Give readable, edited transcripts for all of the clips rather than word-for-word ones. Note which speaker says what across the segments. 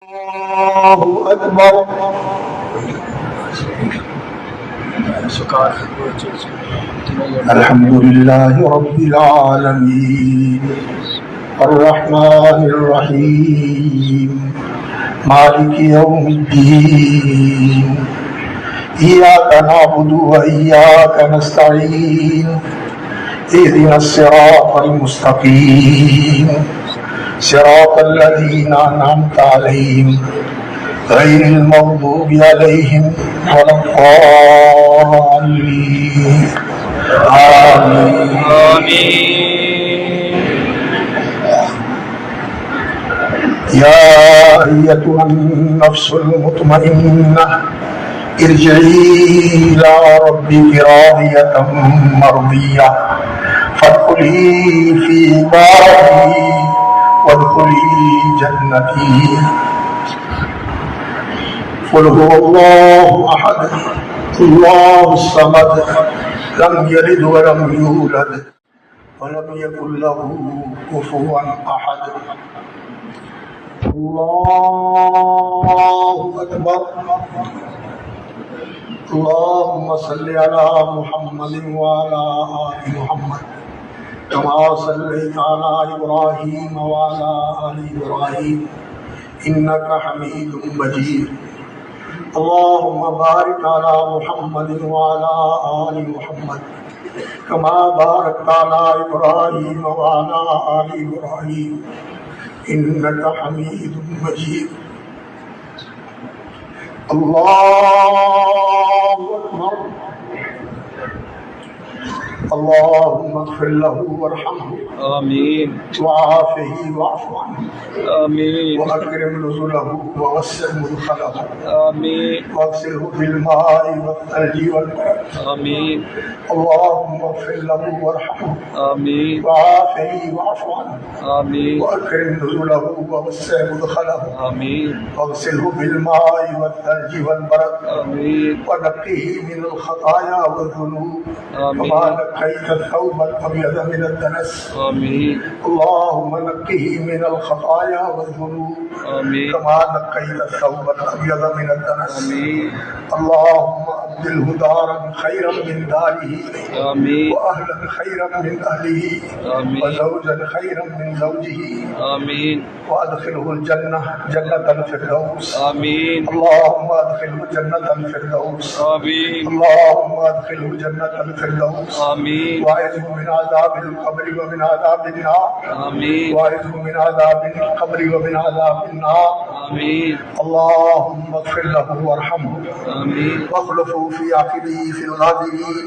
Speaker 1: अल्लाहु अकबर। अल्हम्दुलिल्लाहि रब्बिल आलमीन अर्रहमानिर रहीम मालिकि यौमिद्दीन इय्याका नअबुदु व इय्याका नस्तईन इहदिनस सिरातल मुस्तकीम सिरातल लज़ीना अनअमता अलैहिम गैरिल मग़दूबि अलैहिम वलद्दाल्लीन आमीन। या अय्युहन नफ्सुल मुतमइन्नह इरजिई इला रब्बिकी रादियतम मर्दिय्यह फदखुली फी इबादी वदखुली जन्नती। क़ुल हुवल्लाहु अहद अल्लाहुस समद लम यलिद व लम यूलद व लम यकुल लहू कुफुवन अहद। अल्लाहु अकबर। अल्लाहुम्मा सल्लि अला मुहम्मदिन व अला आलि मुहम्मद कमा सल्लैता अला इब्राहीम व अला आलि इब्राहीम इन्नका हमीदुम मजीद। अल्लाहुम्मा बारिक अला मुहम्मदिन व अला आलि मुहम्मद कमा बारकता अला इब्राहीम व अला आलि इब्राहीम इन्नका हमीदुम मजीद। अल्लाहु अकबर। अल्लाहुम्मा इग़फिर लहू वरहमहू आमीन वआफ़िही वअफ़ु अन्हु आमीन वअकरिम नुज़ुलहू ववस्सिअ मुदख़लहू आमीन वअग़सिलहू बिलमाइ वत्तल्जि वल्बरद आमीन। अल्लाहुम्मा इग़फिर लहू वरहमहू आमीन वआफ़िही वअफ़ु अन्हु आमीन वअकरिम नुज़ुलहू ववस्सिअ मुदख़लहू आमीन वअग़सिलहू बिलमाइ वत्तल्जि वल्बरद आमीन वनक़्क़िही मिनल ख़ताया वज़्ज़ुनूब आमीन नक़्क़ैत अथ-थौब अल-अब्यद मिन अद-दनस आमीन। अल्लाहुम्मा नक़्क़िही मिनल ख़ताया वज़्ज़ुनूब आमीन कमा नक़्क़ैत अथ-थौब अल-अब्यद मिन अद-दनस आमीन। अल्लाहुम्मा अब्दिलहू दारन खैरन मिन दारिही आमीन व अहलन खैरन मिन अहलिही आमीन व ज़ौजन खैरन मिन ज़ौजिही आमीन व अदखिलहू जन्नह जन्नतल फ़िरदौस आमीन। अल्लाहुम्मा अदखिलहू जन्नतल फ़िरदौस आमीन। अल्लाहुम्मा अदखिलहू जन्नतल फ़िरदौस आमीन वाइज़हू मिन अज़ाबिल क़ब्रि व मिन अज़ाबिन नार आमीन वाइज़हू मिन अज़ाबिल क़ब्रि व मिन अज़ाबिन नार आमीन। अल्लाहुम्मा इग़फिर लहू वरहमहू आमीन वख़्लुफ़हू फ़ी आक़िबिही फ़िल गाबिरीन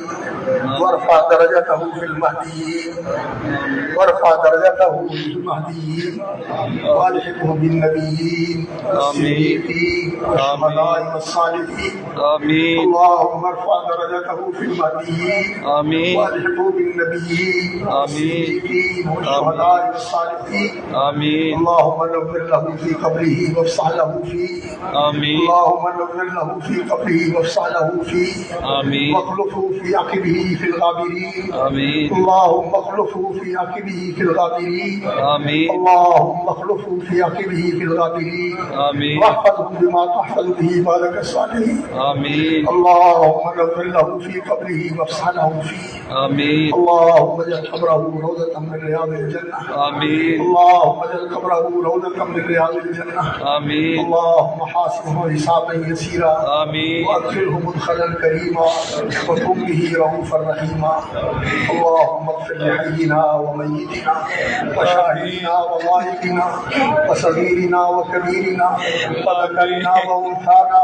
Speaker 1: वरफ़अ दरजतहू फ़िल महदिय्यीन वरफ़अ दरजतहू फ़िल महदिय्यीन वअल्हिक़हू बिन नबिय्यीन वस्सिद्दीक़ीन वश्शुहदाኢ वस्सालिहीन आमीन। अल्लाहुम्मा इरफ़अ दरजतहू फ़िल महदिय्यीन आमीन वअल्हिक़हू बिन नबिय्यीन वस्सिद्दीक़ीन वश्शुहदाኢ वस्सालिहीन आमीन। अल्लाहुम्मा नव्विर लहू फ़ी क़ब्रिही वफ़्सह लहू फ़ीह आमीन। अल्लाहुम्मा नव्विर लहू फ़ी क़ब्रिही वफ़्सह लहू फ़ीह आमीन वख़्लुफ़हू फ़ी आक़िबिही फ़िल गाबिरीन आमीन। अल्लाहुम्मा अख़्लुफ़हू फ़ी आक़िबिही फ़िल गाबिरीन आमीन। अल्लाहुम्मा अख़्लुफ़हू फ़ी आक़िबिही फ़िल गाबिरीन आमीन वहफ़ज़हू बिमा तहफ़ज़ु बिही इबादक अस्सालिहीन आमीन। अल्लाहुम्मा नव्विर लहू फ़ी क़ब्रिही वफ़्सह लहू फ़ीह आमीन। अल्लाहुम्मा इजअल क़ब्रहू रौज़तम मिन रियाज़िल जन्नह आमीन। अल्लाहुम्मा इजअल क़ब्रहू रौज़तम मिन रियाज़िल जन्नह आमीन। अल्लाहुम्मा हासिबहू हिसाबन यसीरा आमीन वअदखिलहू मुदख़लन करीमा वकुन बिही रऊफ़र रहीमा। अल्लाहुम्मा इग़फ़िर लिहय्यिना व मय्यितिना व शाहिदिना व गाइबिना व सगीरिना व कबीरिना व ज़करिना व उन्साना।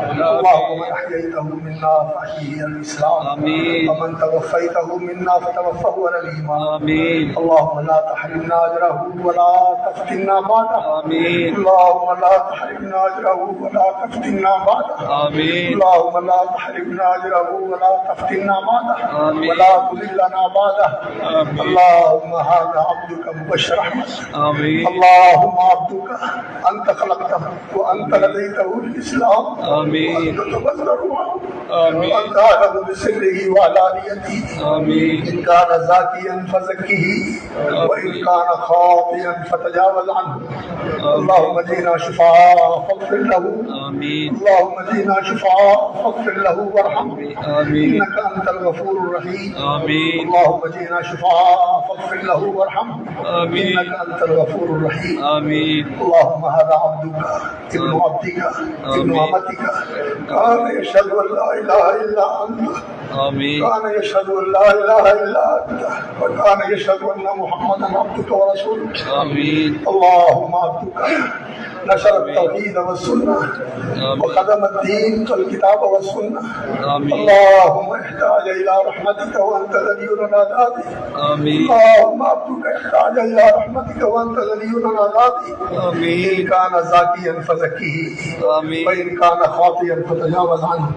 Speaker 1: अल्लाहुम्मा मन अहयैतहू मिन्ना फ़अहयिही अलल इस्लाम आमीन व मन तवफ़्फ़ैतहू मिन्ना फ़तवफ़्फ़हू अलल ईमान आमीन। अल्लाहुम्मा ला तहरिमना अजरहू व ला तफ़्तिना बअदह आमीन। अल्लाहुम्मा ला तहरिमना अजरहू व ला तफ़्तिना बअदह आमीन। अल्लाहुम्मा ला तहरिमना अजरहू व ला तफ़्तिना बअदह आमीन व ला तुज़िलना बअदह आमीन। अल्लाहुम्मा हाज़ा अब्दुका मुबश्शिर रहमत आमीन। अल्लाहुम्मा अब्दुका अंत खलक़तहू व अंत हदैतहू लिल इस्लाम आमीन व अंत तबर्रअ आमीन व अंत अअलमु बिसिर्रिही व अलानियतिही आमीन। इन कान ज़ाकियन फ़ज़क्किही व इन कान ख़ातिअन फ़तजावज़ अन्हु। अल्लाहुम्मा जिना شفاء فاغفر له.
Speaker 2: آمين.
Speaker 1: اللهم زدنا شفاء فاغفر له وارحمه.
Speaker 2: آمين.
Speaker 1: إنك أنت الغفور الرحيم.
Speaker 2: آمين.
Speaker 1: اللهم زدنا شفاء فاغفر له وارحمه.
Speaker 2: آمين.
Speaker 1: إنك أنت الغفور الرحيم.
Speaker 2: آمين.
Speaker 1: اللهم هذا عبدك ابن عبدك ابن أمتك كان يشهد أن لا إله إلا أنت.
Speaker 2: آمين.
Speaker 1: كان يشهد أن لا إله إلا أنت وكان يشهد أن محمدا عبدك ورسولك.
Speaker 2: آمين.
Speaker 1: اللهم عبدك نشر التوحيد والسنة وخدم الدين والكتاب والسنة.
Speaker 2: آمين.
Speaker 1: اللهم احتاج إلى رحمتك وأنت الذي ناداته.
Speaker 2: آمين.
Speaker 1: اللهم عبدك احتاج إلى رحمتك وأنت الذي ناداته.
Speaker 2: آمين.
Speaker 1: إن كان زاكيا فزكيه
Speaker 2: آمين.
Speaker 1: وإن كان خاطئا فتجاوز عنه.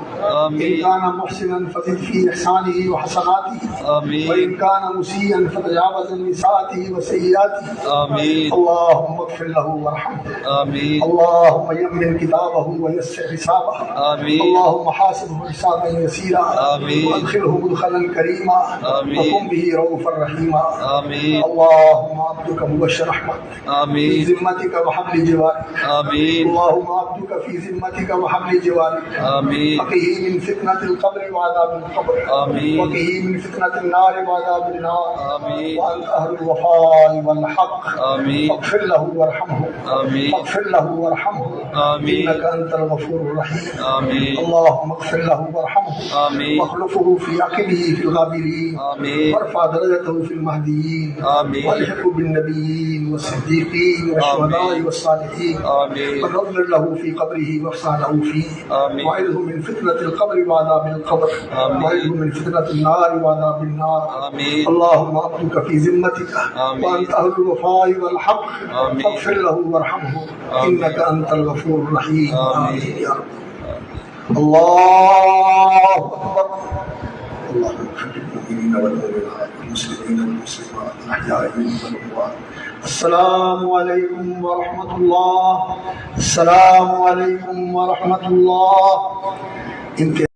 Speaker 2: آمين.
Speaker 1: إن كان محسنا فزد في إحسانه وحسناته.
Speaker 2: آمين.
Speaker 1: وإن كان مسيئا فتجاوز عن إساءته وسيئاته.
Speaker 2: آمين.
Speaker 1: اللهم اغفر له وارحمه.
Speaker 2: آمين.
Speaker 1: اللهم يمن كتابه ويسر حسابه.
Speaker 2: آمين.
Speaker 1: اللهم حاسبه حسابا يسيرا.
Speaker 2: آمين.
Speaker 1: وادخله مدخلا كريما.
Speaker 2: آمين.
Speaker 1: وكن به رؤوفا رحيما.
Speaker 2: آمين.
Speaker 1: اللهم عبدك مبشر رحمتك في
Speaker 2: آمين.
Speaker 1: ذمتك وحبل جوارك.
Speaker 2: آمين.
Speaker 1: اللهم عبدك في ذمتك وحبل جوارك.
Speaker 2: آمين.
Speaker 1: وقه من فتنة القبر وعذاب القبر.
Speaker 2: آمين.
Speaker 1: وقه من فتنة النار وعذاب النار.
Speaker 2: آمين.
Speaker 1: وأنت أهل الوفاء والحق.
Speaker 2: آمين.
Speaker 1: فاغفر له وارحمه.
Speaker 2: آمين.
Speaker 1: فاغفر له وارحمه.
Speaker 2: آمين.
Speaker 1: إنك أنت الغفور الرحيم.
Speaker 2: آمين.
Speaker 1: اللهم اغفر له وارحمه.
Speaker 2: آمين.
Speaker 1: واخلفه في عقبه في الغابرين.
Speaker 2: آمين.
Speaker 1: وارفع درجته في المهديين.
Speaker 2: آمين.
Speaker 1: والحقه بالنبيين والصديقين والشهداء والصالحين.
Speaker 2: آمين.
Speaker 1: ونظر له في قبره وافسح له فيه.
Speaker 2: آمين.
Speaker 1: وعذه من فتنة القبر وعذاب القبر.
Speaker 2: آمين.
Speaker 1: وعذه من فتنة النار وعذاب النار.
Speaker 2: آمين.
Speaker 1: اللهم عبدك في ذمتك.
Speaker 2: آمين.
Speaker 1: وأنت أهل الوفاء والحق.
Speaker 2: آمين.
Speaker 1: فاغفر له وارحمه.
Speaker 2: آمين.
Speaker 1: إنك أنت الغفور الرحيم.
Speaker 2: آمين.
Speaker 1: يا رب. الله أكبر. اللهم اغفر للمؤمنين والمؤمنات والمسلمين والمسلمات الأحياء منهم والأموات. السلام عليكم ورحمة الله. السلام عليكم ورحمة الله.